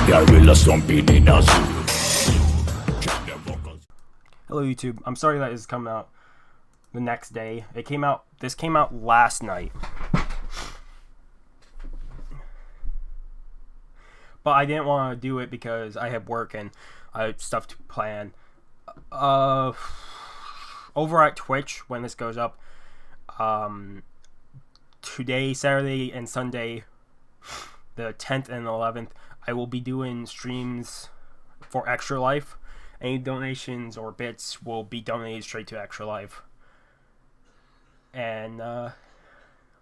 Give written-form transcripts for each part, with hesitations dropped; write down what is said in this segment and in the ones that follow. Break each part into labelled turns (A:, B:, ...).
A: Hello YouTube, I'm sorry that is coming out the next day. This came out last night. But I didn't want to do it because I have work and I have stuff to plan. Over at Twitch, when this goes up, today, Saturday and Sunday, the 10th and 11th, I will be doing streams for Extra Life. Any donations or bits will be donated straight to Extra Life. And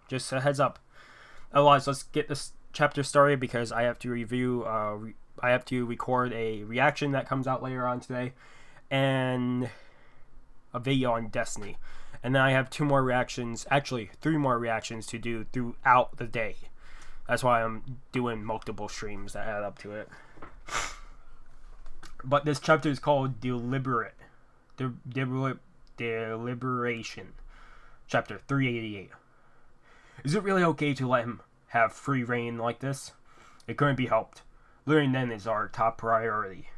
A: just a heads up. Otherwise, let's get this chapter started because I have to review. I have to record a reaction that comes out later on today, and a video on Destiny. And then I have 2 more reactions, actually 3 more reactions to do throughout the day. That's why I'm doing multiple streams that add up to it. But this chapter is called Deliberation. Chapter 388. Is it really okay to let him have free reign like this? It couldn't be helped. Luring Nen is our top priority.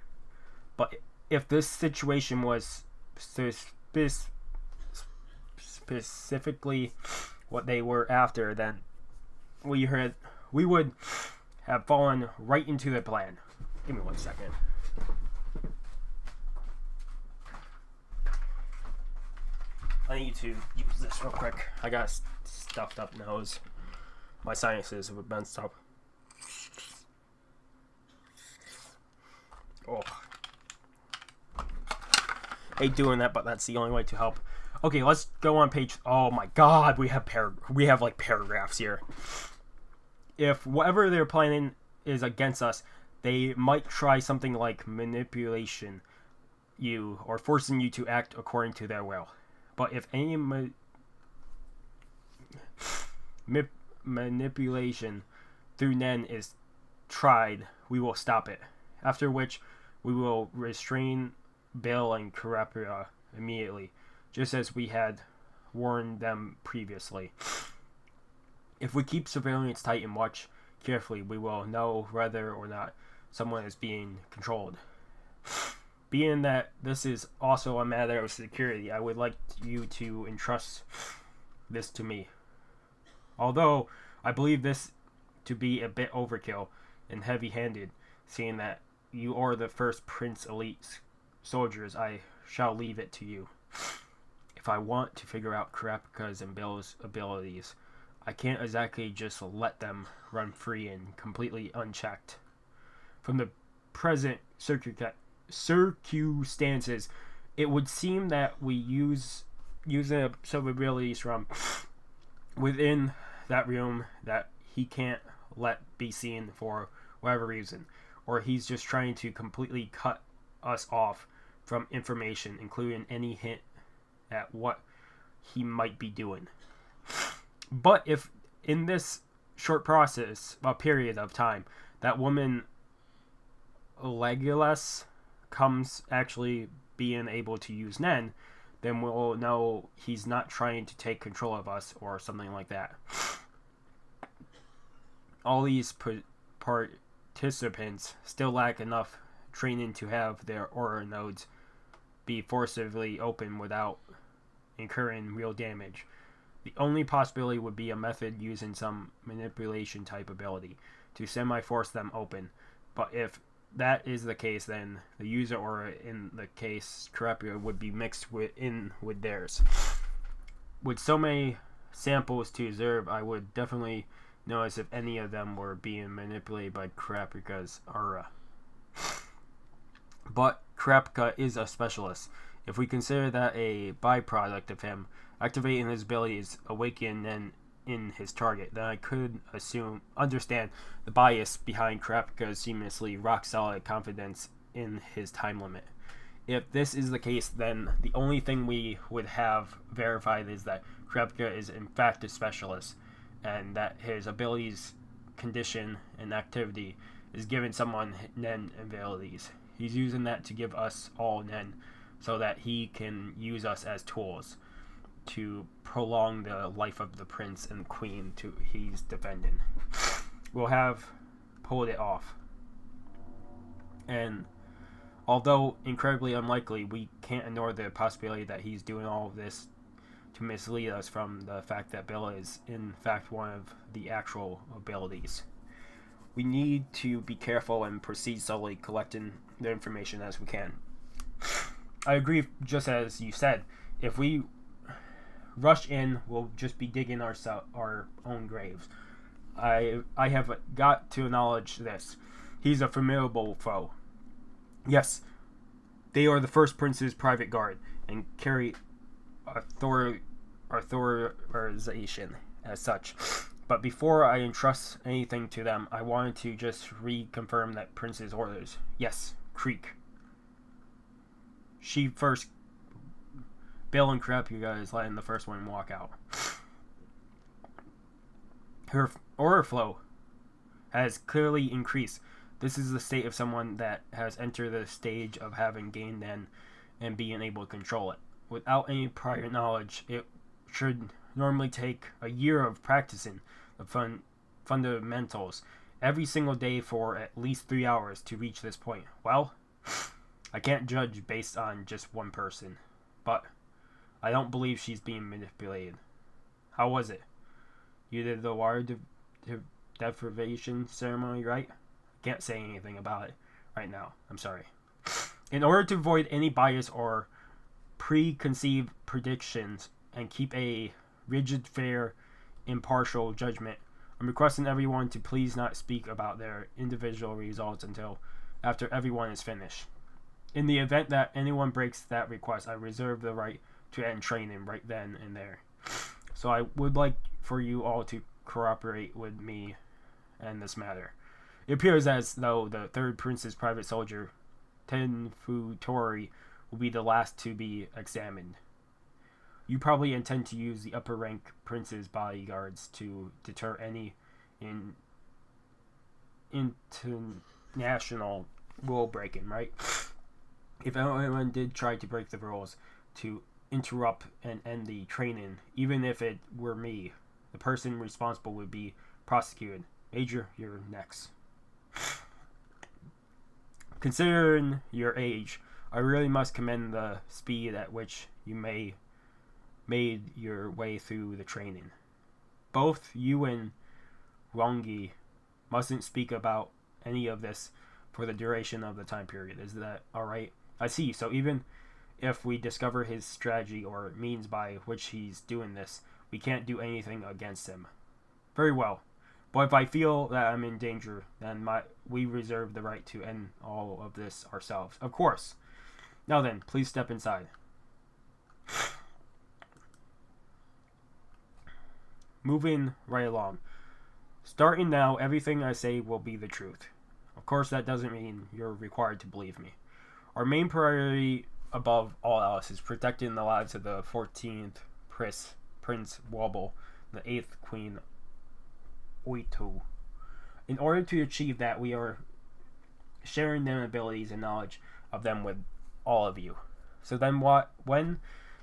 A: But if this situation was specifically what they were after, then we would have fallen right into their plan. Give me 1 second. I need to use this real quick. I got a stuffed up nose. My sinuses have been stuff. Oh. Hate doing that, but that's the only way to help. Okay, let's go on page. Oh my God, we have like paragraphs here. If whatever they're planning is against us, they might try something like manipulation you or forcing you to act according to their will. But if any manipulation through Nen is tried, we will stop it. After which, we will restrain Bill and Kurapika immediately, just as we had warned them previously. If we keep surveillance tight and watch carefully, we will know whether or not someone is being controlled. Being that this is also a matter of security, I would like you to entrust this to me. Although, I believe this to be a bit overkill and heavy-handed, seeing that you are the first Prince Elite soldiers, I shall leave it to you. If I want to figure out Kurapika's and Bill's abilities, I can't exactly just let them run free and completely unchecked. From the present circumstances, it would seem that we use some abilities from within that room that he can't let be seen for whatever reason, or he's just trying to completely cut us off from information, including any hint at what he might be doing. But if in this short period of time, that woman Legolas comes actually being able to use Nen, then we'll know he's not trying to take control of us or something like that. All these participants still lack enough training to have their aura nodes be forcibly open without incurring real damage. The only possibility would be a method using some manipulation type ability to semi-force them open. But if that is the case, then the user aura in the case Kurapika would be mixed with theirs. With so many samples to observe, I would definitely notice if any of them were being manipulated by Kurapika's aura. But Kurapika is a specialist. If we consider that a byproduct of him activating his abilities awaken and in his target, then I could understand the bias behind Kurapika's seamlessly rock-solid confidence in his time limit. If this is the case, then the only thing we would have verified is that Kurapika is in fact a specialist, and that his abilities, condition, and activity is giving someone Nen abilities. He's using that to give us all Nen, so that he can use us as tools to prolong the life of the prince and queen he's defending. We'll have pulled it off. And although incredibly unlikely, we can't ignore the possibility that he's doing all of this to mislead us from the fact that Bill is, in fact, one of the actual abilities. We need to be careful and proceed slowly, collecting the information as we can. I agree, just as you said. If we rush in, we'll just be digging our own graves. I have got to acknowledge this. He's a formidable foe. Yes, they are the first prince's private guard and carry authorization as such. But before I entrust anything to them, I wanted to just reconfirm that prince's orders. Yes, Creek. She first. Bill and Crap, you guys letting the first one walk out. Her order flow has clearly increased. This is the state of someone that has entered the stage of having gained Nen and being able to control it. Without any prior knowledge, it should normally take a year of practicing the fundamentals every single day for at least 3 hours to reach this point. Well, I can't judge based on just one person, but I don't believe she's being manipulated. How was it? You did the water deprivation ceremony, right? Can't say anything about it right now. I'm sorry. In order to avoid any bias or preconceived predictions and keep a rigid, fair, impartial judgment, I'm requesting everyone to please not speak about their individual results until after everyone is finished. In the event that anyone breaks that request, I reserve the right to end training right then and there. So I would like for you all to cooperate with me in this matter. It appears as though the third prince's private soldier, Tenfutori, will be the last to be examined. You probably intend to use the upper rank prince's bodyguards to deter any international rule breaking, right? If anyone did try to break the rules, to interrupt and end the training, even if it were me, the person responsible would be prosecuted. Major, you're next. Considering your age, I really must commend the speed at which you made your way through the training. Both you and Rongi mustn't speak about any of this for the duration of the time period. Is that alright? I see. So even if we discover his strategy or means by which he's doing this, we can't do anything against him. Very well. But if I feel that I'm in danger, then we reserve the right to end all of this ourselves. Of course. Now then, please step inside. Moving right along. Starting now, everything I say will be the truth. Of course, that doesn't mean you're required to believe me. Our main priority above all else is protecting the lives of the 14th Prince Wobble, the 8th Queen Oito. In order to achieve that, we are sharing their abilities and knowledge of them with all of you. So then when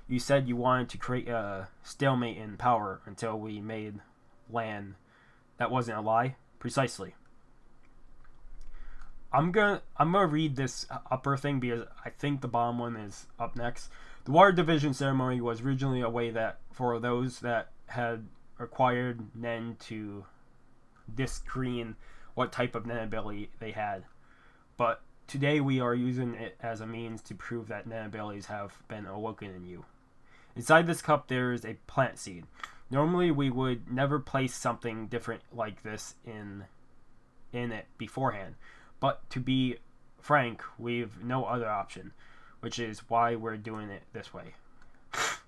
A: you said you wanted to create a stalemate in power until we made land, that wasn't a lie? Precisely. I'm gonna read this upper thing because I think the bottom one is up next. The water division ceremony was originally a way that for those that had acquired Nen to discern what type of Nen ability they had. But today we are using it as a means to prove that Nen abilities have been awoken in you. Inside this cup there is a plant seed. Normally we would never place something different like this in it beforehand. But to be frank, we've no other option, which is why we're doing it this way.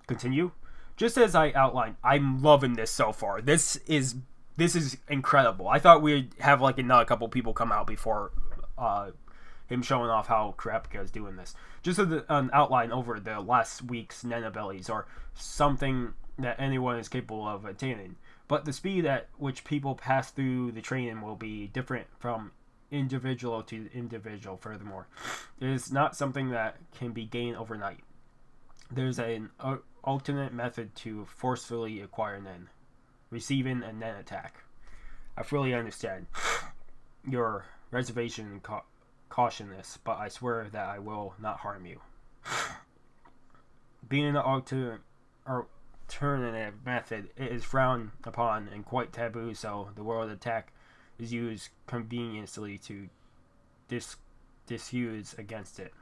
A: Continue. Just as I outlined, I'm loving this so far. This is incredible. I thought we'd have like another couple people come out before him showing off how Kurapika is doing this. Just as an outline over the last week's Nen abilities, or something that anyone is capable of attaining. But the speed at which people pass through the training will be different from individual to individual. Furthermore, it is not something that can be gained overnight. There's an alternate method to forcefully acquire Nen, receiving a Nen attack. I fully understand your reservation caution this, but I swear that I will not harm you. Being an alternative method, it is frowned upon and quite taboo, so the word attack is used conveniently to disuse against it.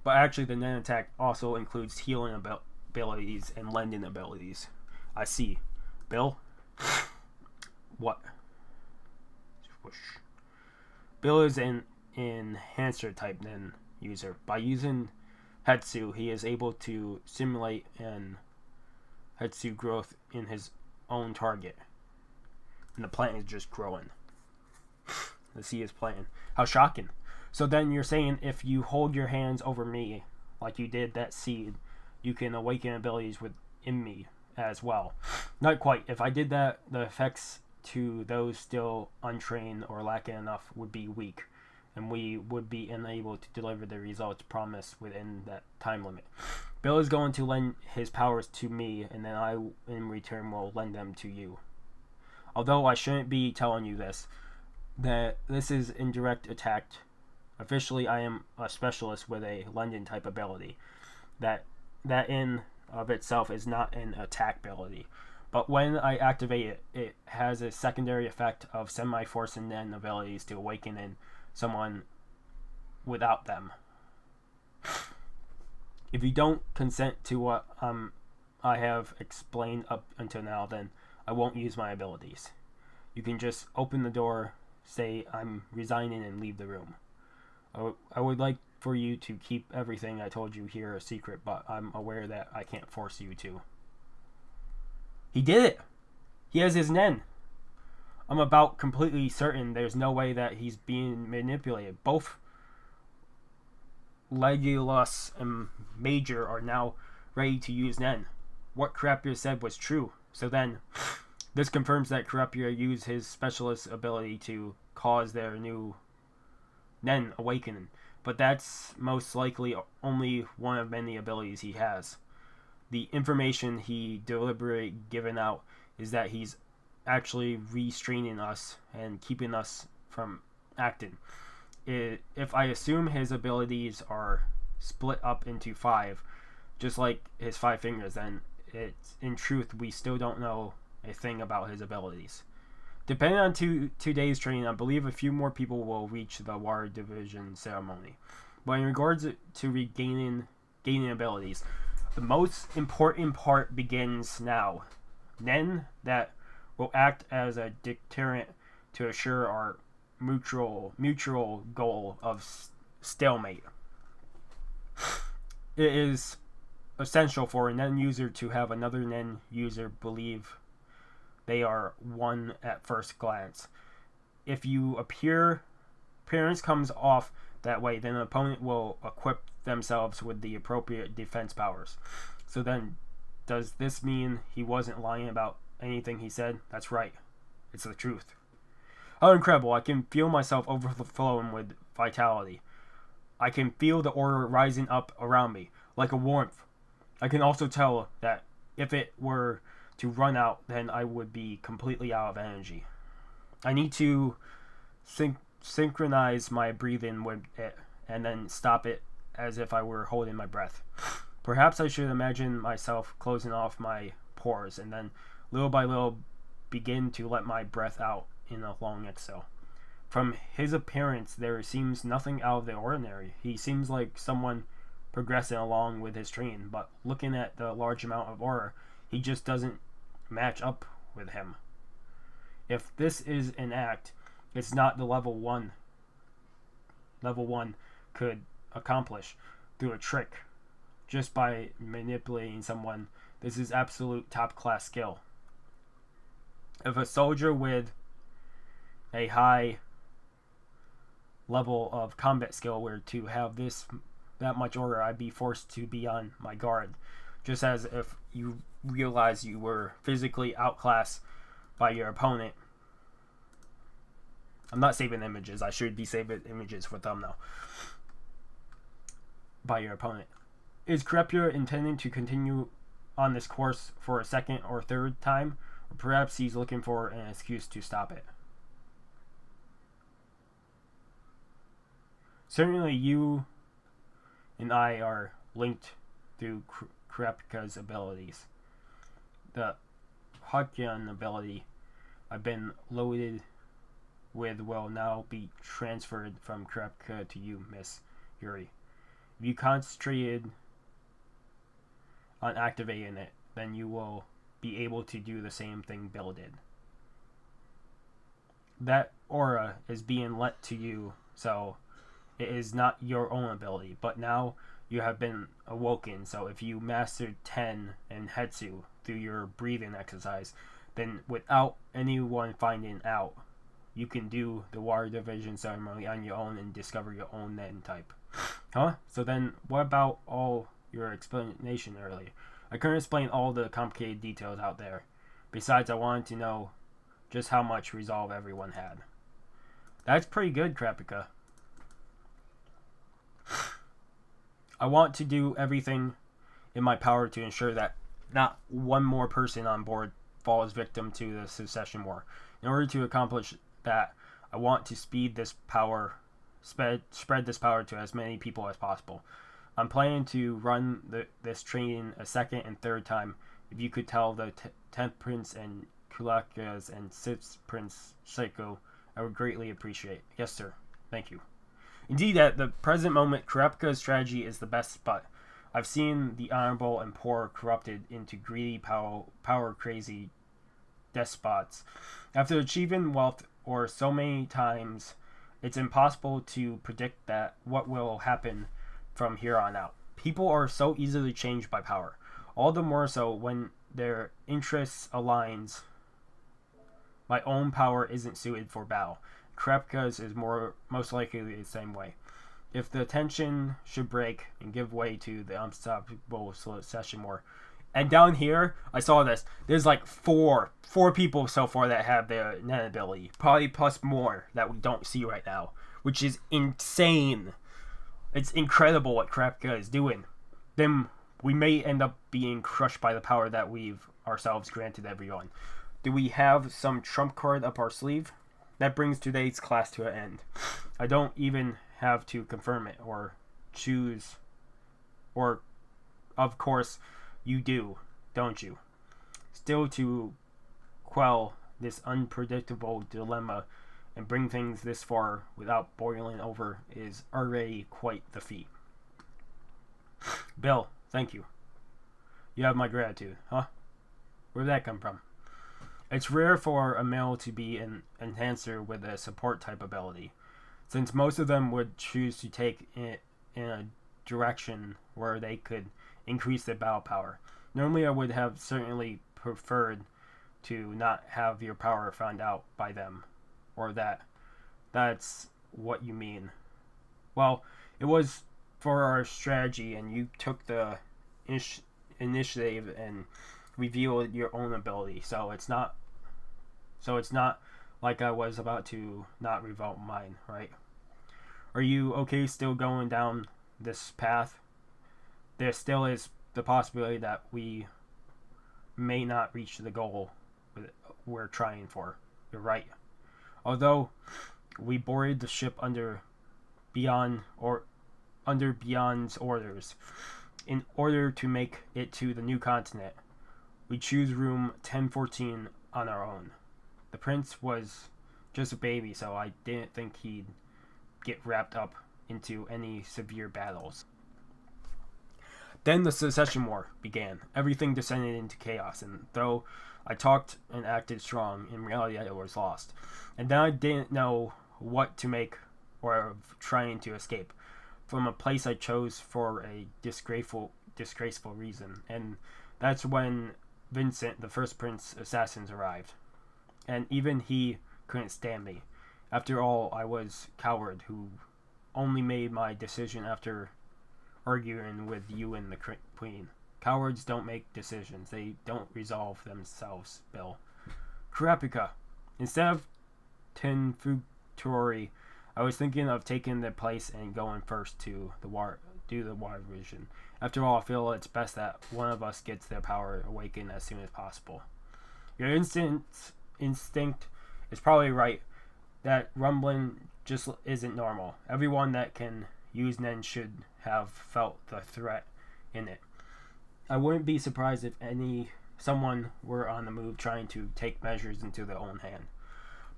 A: But actually, the Nen attack also includes healing abilities and lending abilities. I see. Bill? What? Whoosh. Bill is an enhancer type Nen user. By using Hetsu, he is able to simulate an Hetsu growth in his own target. And the plant is just growing. The seed is planting. How shocking. So then you're saying if you hold your hands over me, like you did that seed, you can awaken abilities within me as well. Not quite. If I did that, the effects to those still untrained or lacking enough would be weak, and we would be unable to deliver the results promised within that time limit. Bill is going to lend his powers to me, and then I, in return, will lend them to you. Although I shouldn't be telling you this, that this is indirect attack. Officially, I am a specialist with a lending type ability. That in of itself is not an attack ability. But when I activate it, it has a secondary effect of semi-forcing Nen abilities to awaken in someone without them. If you don't consent to what I have explained up until now, then I won't use my abilities. You can just open the door, say I'm resigning, and leave the room. I would like for you to keep everything I told you here a secret, but I'm aware that I can't force you to. He did it! He has his Nen. I'm about completely certain there's no way that he's being manipulated. Both Legolas and Major are now ready to use Nen. What Kurapika said was true. So then, this confirms that Kurapika used his specialist ability to cause their new Nen awakening. But that's most likely only one of many abilities he has. The information he deliberately given out is that he's actually restraining us and keeping us from acting. If I assume his abilities are split up into 5, just like his 5 fingers, then in truth we still don't know a thing about his abilities. Depending on today's training, I believe a few more people will reach the Water Division ceremony. But in regards to gaining abilities, the most important part begins now. Nen that will act as a deterrent to assure our mutual goal of stalemate. It is essential for a Nen user to have another Nen user believe they are one at first glance. If your appearance comes off that way, then an opponent will equip themselves with the appropriate defense powers. So then, does this mean he wasn't lying about anything he said? That's right. It's the truth. Oh, incredible. I can feel myself overflowing with vitality. I can feel the aura rising up around me, like a warmth. I can also tell that if it were to run out, then I would be completely out of energy. I need to synchronize my breathing with it and then stop it as if I were holding my breath. Perhaps I should imagine myself closing off my pores and then little by little begin to let my breath out in a long exhale. From his appearance, there seems nothing out of the ordinary. He seems like someone progressing along with his training, but looking at the large amount of aura, he just doesn't match up with him. If this is an act, it's not the level one could accomplish through a trick just by manipulating someone. This is absolute top class skill. If a soldier with a high level of combat skill were to have that much aura, I'd be forced to be on my guard, just as if you realize you were physically outclassed by your opponent. I'm not saving images. I should be saving images for thumbnail. By your opponent. Is Kurapika intending to continue on this course for a second or third time? Or perhaps he's looking for an excuse to stop it. Certainly you and I are linked through Kurapika's abilities. The Hakyan ability I've been loaded with will now be transferred from Kurapika to you, Miss Yuri. If you concentrated on activating it, then you will be able to do the same thing Bill did. That aura is being lent to you, so it is not your own ability, but now you have been awoken. So if you mastered Ten and Hetsu through your breathing exercise, then without anyone finding out, you can do the water division ceremony on your own and discover your own Nen type. Huh? So then what about all your explanation earlier? I couldn't explain all the complicated details out there. Besides, I wanted to know just how much resolve everyone had. That's pretty good, Kurapika. I want to do everything in my power to ensure that not one more person on board falls victim to the secession war. In order to accomplish that, I want to spread this power to as many people as possible. I'm planning to run this training a second and third time. If you could tell the 10th Prince and Kulakas and 6th Prince Seiko, I would greatly appreciate it. Yes, sir. Thank you. Indeed, at the present moment, Kurapika's strategy is the best, but I've seen the honorable and poor corrupted into greedy, power-crazy despots. After achieving wealth or so many times, it's impossible to predict that what will happen from here on out. People are so easily changed by power, all the more so when their interests aligns. My own power isn't suited for battle. Kurapika's is most likely the same way. If the tension should break and give way to the unstoppable secession war. And down here, I saw this. There's like four people so far that have the Nen ability. Probably plus more that we don't see right now. Which is insane. It's incredible what Kurapika is doing. Then we may end up being crushed by the power that we've ourselves granted everyone. Do we have some trump card up our sleeve? That brings today's class to an end. I don't even have to confirm it or choose. Or, of course, you do, don't you? Still, to quell this unpredictable dilemma and bring things this far without boiling over is already quite the feat. Bill, thank you. You have my gratitude, huh? Where'd that come from? It's rare for a male to be an enhancer with a support type ability, since most of them would choose to take it in a direction where they could increase their battle power. Normally I would have certainly preferred to not have your power found out by them, or that's what you mean. Well, it was for our strategy and you took the initiative and revealed your own ability, so it's not like I was about to not revolt mine, right? Are you okay still going down this path? There still is the possibility that we may not reach the goal we're trying for. You're right. Although we boarded the ship under Beyond's orders, in order to make it to the new continent, we choose room 1014 on our own. The prince was just a baby, so I didn't think he'd get wrapped up into any severe battles. Then the secession war began. Everything descended into chaos, and though I talked and acted strong, in reality I was lost. And then I didn't know what to make or of trying to escape from a place I chose for a disgraceful reason. And that's when Vincent, the first prince assassins, arrived. And even he couldn't stand me. After all, I was coward who only made my decision after arguing with you and the queen. Cowards don't make decisions. They don't resolve themselves, Bill. Kurapika. Instead of Tenfutori, I was thinking of taking the place and going first to do the water vision. After all, I feel it's best that one of us gets their power awakened as soon as possible. Your instinct is probably right. That rumbling just isn't normal. Everyone that can use Nen should have felt the threat in it. I wouldn't be surprised if someone were on the move trying to take measures into their own hand.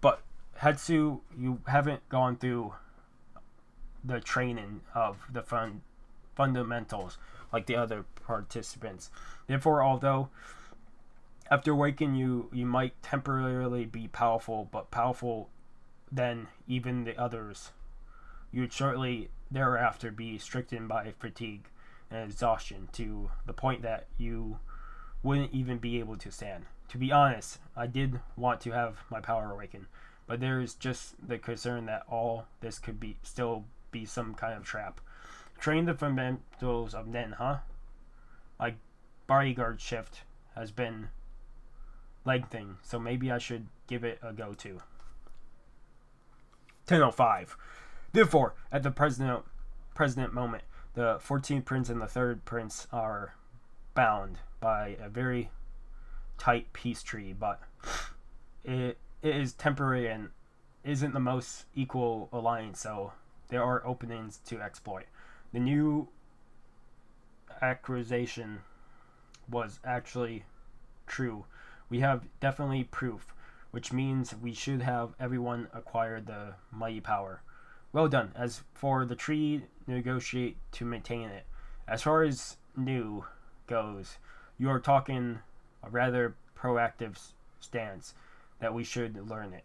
A: But Hetsu, you haven't gone through the training of the fundamentals like the other participants. Therefore, although after waking you might temporarily be powerful, but powerful than even the others, you would shortly thereafter be stricken by fatigue and exhaustion to the point that you wouldn't even be able to stand. To be honest, I did want to have my power awaken, but there is just the concern that all this could still be some kind of trap. Train the fundamentals of Nen, huh? My bodyguard shift has been lengthening, so maybe I should give it a go too. 10:05. Therefore, at the present moment, the 14th prince and the 3rd prince are bound by a very tight peace treaty, but it is temporary and isn't the most equal alliance, so there are openings to exploit. The new accusation was actually true. We have definitely proof, which means we should have everyone acquire the mighty power. Well done. As for the treaty, negotiate to maintain it. As far as new goes, you are talking a rather proactive stance that we should learn it.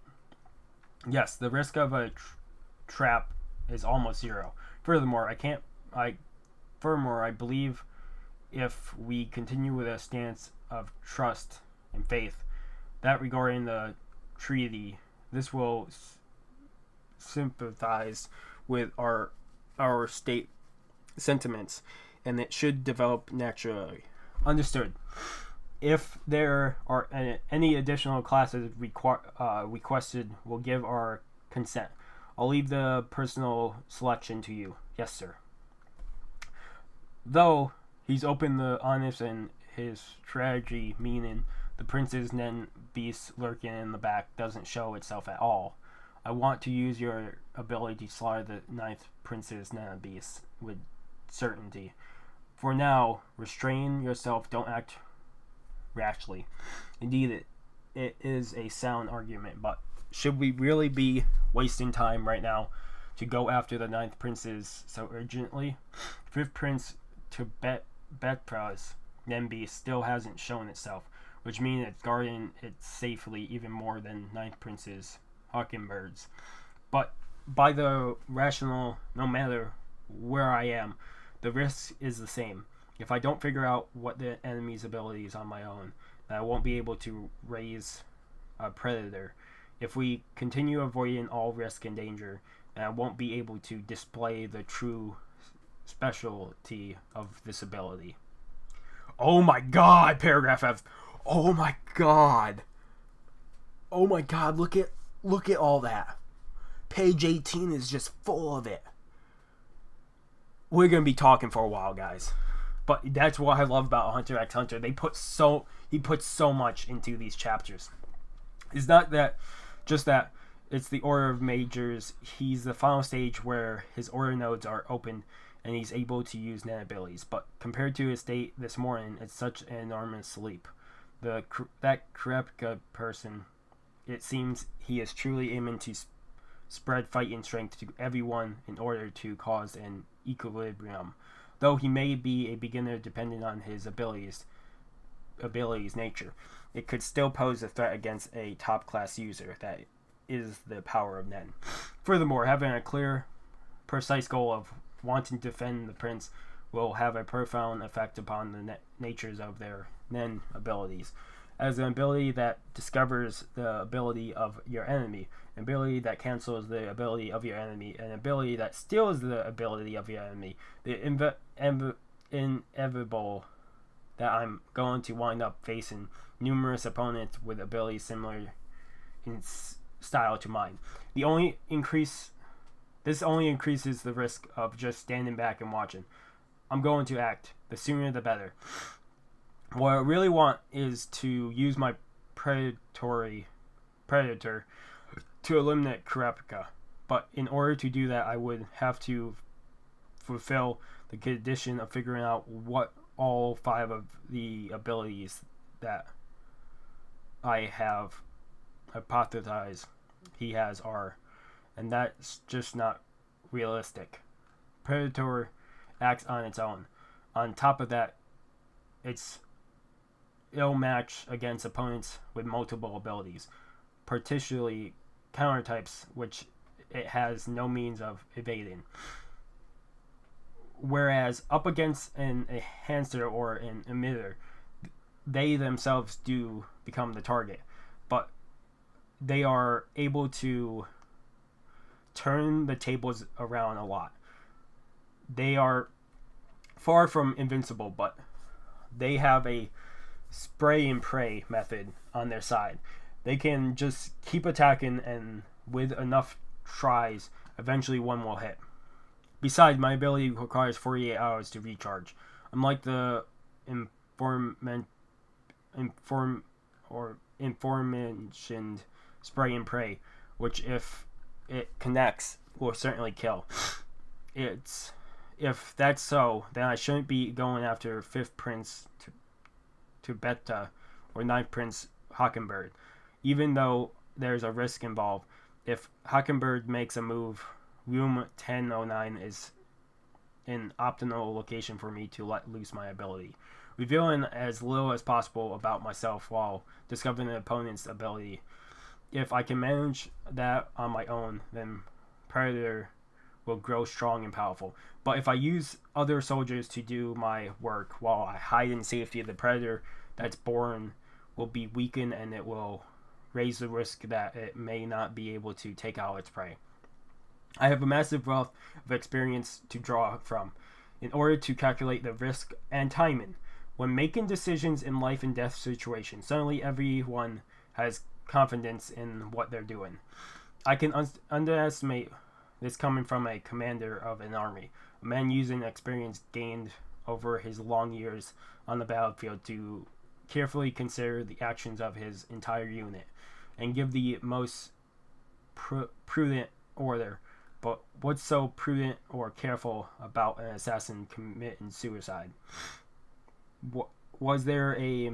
A: Yes, the risk of a trap is almost zero. Furthermore, I believe if we continue with a stance of trust and faith, that regarding the treaty, this will sympathize with our state sentiments, and it should develop naturally. Understood. If there are any additional classes requested, we'll give our consent. I'll leave the personal selection to you. Yes, sir. Though he's open the honest and his strategy, meaning the prince's Nen beast lurking in the back, doesn't show itself at all. I want to use your ability to slaughter the 9th prince's Nen beast with certainty. For now, restrain yourself, don't act rashly. Indeed, it is a sound argument, but should we really be wasting time right now to go after the 9th princes so urgently? 5th prince to Betpra's Nen beast still hasn't shown itself, which means it's guarding it safely even more than 9th prince's Hawkingbirds. But by the rational, no matter where I am, the risk is the same. If I don't figure out what the enemy's ability is on my own, then I won't be able to raise a predator. If we continue avoiding all risk and danger, then I won't be able to display the true specialty of this ability. Oh my god, paragraph F. Oh my god. Oh my god, look at all that. Page 18 is just full of it. We're going to be talking for a while, guys. But that's what I love about Hunter x Hunter. He puts so much into these chapters. It's not that just that it's the order of majors. He's the final stage where his order nodes are open and he's able to use Nen abilities. But compared to his state this morning, it's such an enormous leap. That Krepka person, it seems he is truly aiming to spread fighting strength to everyone in order to cause an equilibrium. Though he may be a beginner depending on his abilities nature, it could still pose a threat against a top-class user. That is the power of Nen. Furthermore, having a clear, precise goal of wanting to defend the prince will have a profound effect upon the natures of their Nen abilities. As an ability that discovers the ability of your enemy, an ability that cancels the ability of your enemy, an ability that steals the ability of your enemy, the inevitable that I'm going to wind up facing numerous opponents with abilities similar in style to mine. This only increases the risk of just standing back and watching. I'm going to act. The sooner the better. What I really want is to use my predator to eliminate Kurapika. But in order to do that, I would have to fulfill the condition of figuring out what all 5 of the abilities that I have hypothesized he has are, and that's just not realistic. Predator acts on its own. On top of that, it's ill matched against opponents with multiple abilities, particularly counter types, which it has no means of evading. Whereas up against an enhancer or an emitter, they themselves do become the target, but they are able to turn the tables around a lot. They are far from invincible, but they have a spray and pray method on their side. They can just keep attacking, and with enough tries, eventually one will hit. Besides, my ability requires 48 hours to recharge. Unlike the aforementioned spray and pray, which if it connects will certainly kill. If that's so, then I shouldn't be going after 5th Prince to Beta or 9th Prince Hockenberg, even though there's a risk involved. If Hockenberg makes a move, room 1009 is an optimal location for me to let loose my ability, revealing as little as possible about myself while discovering the opponent's ability. If I can manage that on my own, then Predator will grow strong and powerful. But if I use other soldiers to do my work while I hide in safety, the Predator that's born will be weakened, and it will raise the risk that it may not be able to take out its prey. I have a massive wealth of experience to draw from in order to calculate the risk and timing. When making decisions in life and death situations, suddenly everyone has confidence in what they're doing. I can underestimate this coming from a commander of an army, a man using experience gained over his long years on the battlefield to carefully consider the actions of his entire unit and give the most prudent order. But what's so prudent or careful about an assassin committing suicide? Was there a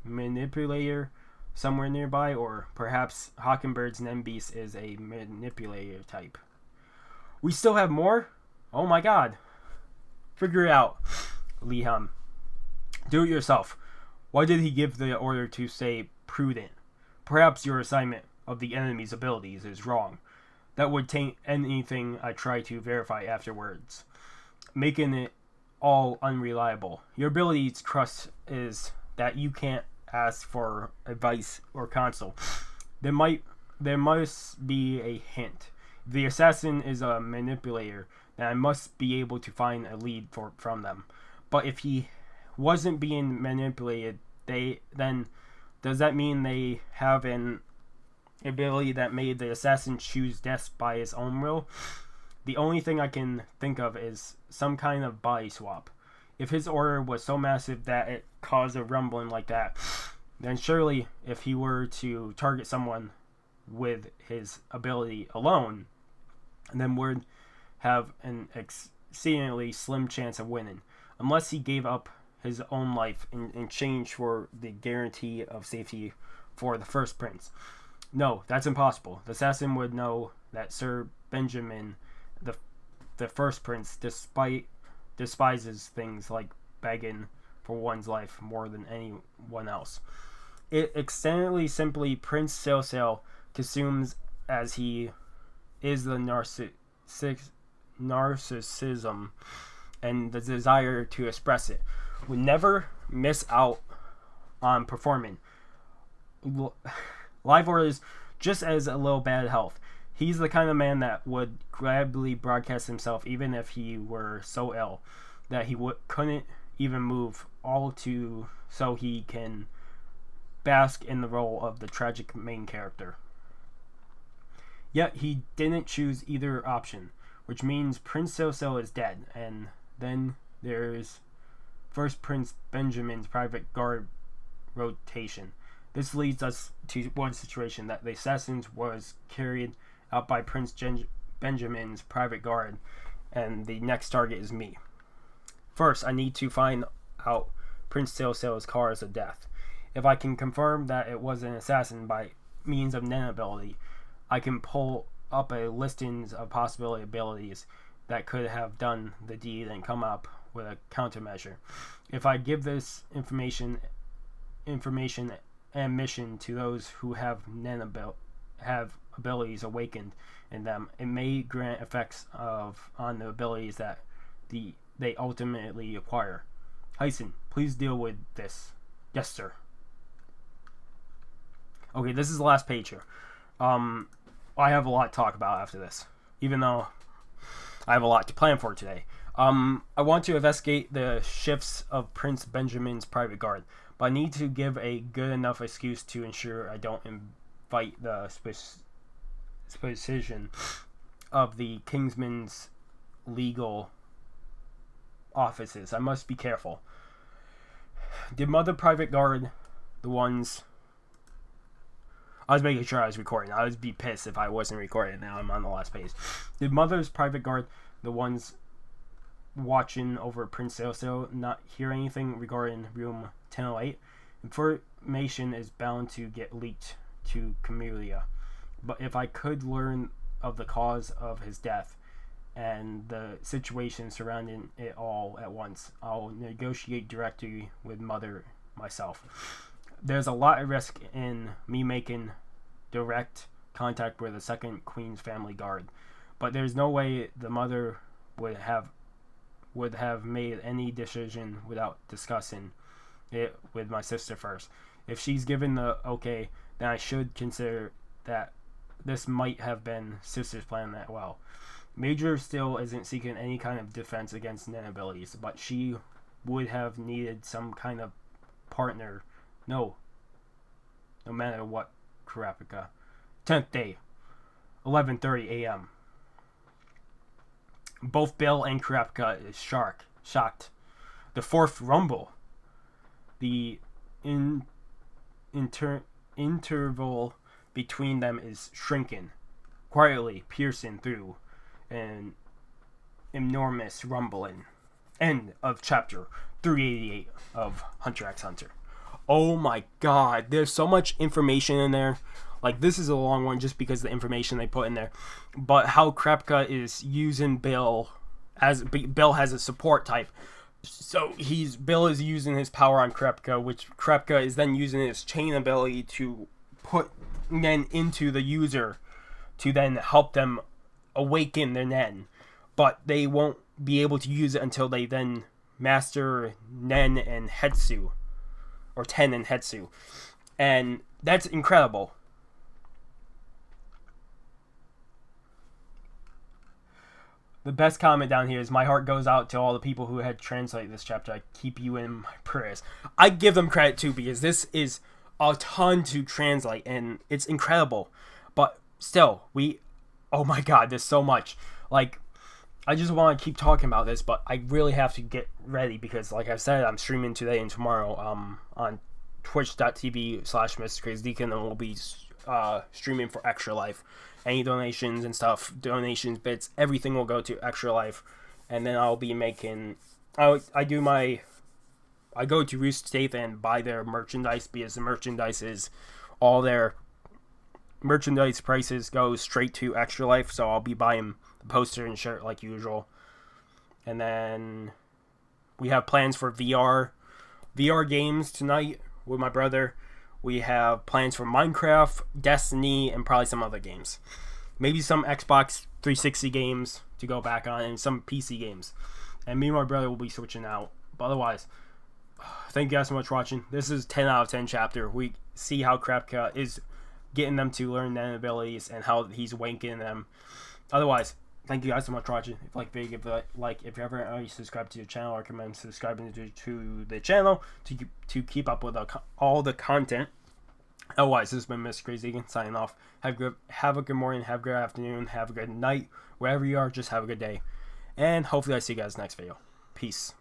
A: manipulator somewhere nearby, or perhaps Hockenberg's Nembeast is a manipulator type? We still have more? Oh my god. Figure it out, Liam. Do it yourself. Why did he give the order to say prudent? Perhaps your assignment of the enemy's abilities is wrong. That would taint anything I try to verify afterwards, making it all unreliable. Your ability's crust is that you can't ask for advice or counsel. There must be a hint. If the assassin is a manipulator, then I must be able to find a lead from them. But if he wasn't being manipulated, then does that mean they have an ability that made the assassin choose death by his own will? The only thing I can think of is some kind of body swap. If his order was so massive that it caused a rumbling like that, then surely if he were to target someone with his ability alone, then would have an exceedingly slim chance of winning, unless he gave up his own life in exchange for the guarantee of safety for the first prince. No, that's impossible. The assassin would know that Sir Benjamin, the first prince, despises things like begging for one's life more than anyone else. It extendedly simply Prince Sail consumes as he is the narcissism and the desire to express it. Would never miss out on performing. Live orders just as a little bad health. He's the kind of man that would gladly broadcast himself even if he were so ill that he couldn't even move, so he can bask in the role of the tragic main character. Yet he didn't choose either option, which means Prince Silsil is dead, and then there's First Prince Benjamin's private guard rotation. This leads us to one situation that the assassins was carried out by Benjamin's private guard, and the next target is me. First, I need to find out Prince Silsil's cause of death. If I can confirm that it was an assassin by means of Nen ability, I can pull up a listings of possibility abilities that could have done the deed and come up with a countermeasure. If I give this information and mission to those who have have abilities awakened in them, it may grant effects on the abilities that they ultimately acquire. Hyson, please deal with this. Yes, sir. Okay, this is the last page here. I have a lot to talk about after this, even though I have a lot to plan for today. I want to investigate the shifts of Prince Benjamin's private guard, but I need to give a good enough excuse to ensure I don't invite the suspicion of the Kingsman's legal offices. I must be careful. Did Mother Private Guard the ones... I was making sure I was recording. I would be pissed if I wasn't recording. Now I'm on the last page. Did Mother's Private Guard, the ones watching over Prince Silsil, not hear anything regarding room 1008? Information is bound to get leaked to Camellia. But if I could learn of the cause of his death and the situation surrounding it all at once, I'll negotiate directly with Mother myself. There's a lot of risk in me making direct contact with the second Queen's family guard, but there's no way the Mother would have made any decision without discussing it with my sister first. If she's given the okay, then I should consider that this might have been sister's plan that well. Major still isn't seeking any kind of defense against Nen abilities, but she would have needed some kind of partner. No matter what, Kurapika. 10th day, 11:30 a.m. Both Bill and Kurapika is shocked. The fourth rumble. The interval between them is shrinking, quietly piercing through an enormous rumbling. End of chapter 388 of Hunter x Hunter. Oh my god, there's so much information in there. Like, this is a long one just because of the information they put in there. But how Kurapika is using Bill, as Bill has a support type. So Bill is using his power on Kurapika, which Kurapika is then using his chain ability to put Nen into the user to then help them awaken their Nen. But they won't be able to use it until they then master Nen and Hetsu. Or Ten and Hetsu. And that's incredible. The best comment down here is, my heart goes out to all the people who had translated this chapter. I keep you in my prayers. I give them credit too, because this is a ton to translate and it's incredible. But still, oh my god, there's so much. Like, I just want to keep talking about this, but I really have to get ready because, like I said, I'm streaming today and tomorrow on twitch.tv/MrCrazyDeacon, and we'll be streaming for Extra Life. Any donations and stuff, donations, bits, everything will go to Extra Life. And then I'll be making... I go to Roost Safe and buy their merchandise, because the merchandise is... all their merchandise prices go straight to Extra Life, so I'll be buying the poster and shirt like usual. And then we have plans for VR games tonight with my brother. We have plans for Minecraft, Destiny, and probably some other games. Maybe some Xbox 360 games to go back on, and some PC games. And me and my brother will be switching out. But otherwise, thank you guys so much for watching. This is 10 out of 10 chapter. We see how Kurapika is getting them to learn their abilities and how he's wanking them. Otherwise, thank you guys so much for watching. If you like the video, give it a like. If you haven't already subscribed to the channel, I recommend subscribing to the channel to keep up with all the content. Otherwise, this has been Mr. Crazy Deacon signing off. Have a good morning, have a good afternoon, have a good night. Wherever you are, just have a good day. And hopefully I see you guys next video. Peace.